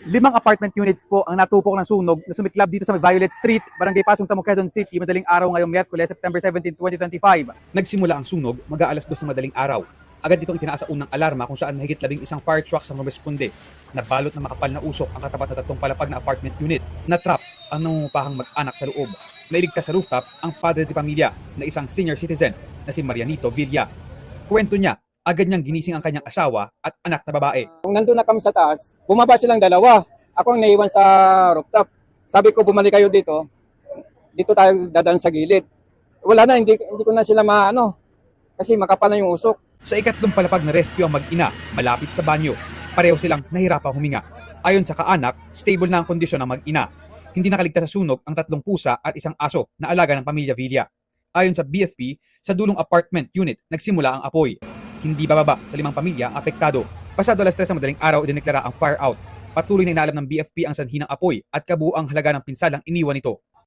5 apartment units po ang natupok ng sunog na sumiklab dito sa Violet Street, Barangay Pasong Tamo, Quezon City, madaling araw ngayong Miyerkules, September 17, 2025. Nagsimula ang sunog mag-aalas 2 ng madaling araw. Agad itong itinaas sa unang alarma kung saan mahigit 11 fire trucks ang rumesponde. Nabalot ng makapal na usok ang katapat na 3 palapag na apartment unit. Natrap ang nangungupahang mag-anak sa loob. Nailigtas sa rooftop ang padre de pamilya na isang senior citizen na si Marianito Villa. Kwento niya, agad niyang ginising ang kanyang asawa at anak na babae. Kung nandun na kami sa taas, bumaba silang dalawa. Ako ang naiwan sa rooftop. Sabi ko, bumalik kayo dito. Dito tayo dadaan sa gilid. Wala na, hindi ko na sila maano. Kasi makapal na yung usok. Sa ikatlong palapag na rescue ang mag-ina, malapit sa banyo. Pareho silang nahirapang huminga. Ayon sa kaanak, stable na ang kondisyon ng mag-ina. Hindi nakaligtas sa sunog ang 3 pusa at isang aso na alaga ng pamilya Villa. Ayon sa BFP, sa dulong apartment unit nagsimula ang apoy. Hindi bababa sa 5 pamilya ang apektado. Pasado alas 3 ng madaling araw, idineklara ang fire out. Patuloy na inalam ng BFP ang sanhi ng apoy at kabuuang halaga ng pinsalang iniwan nito.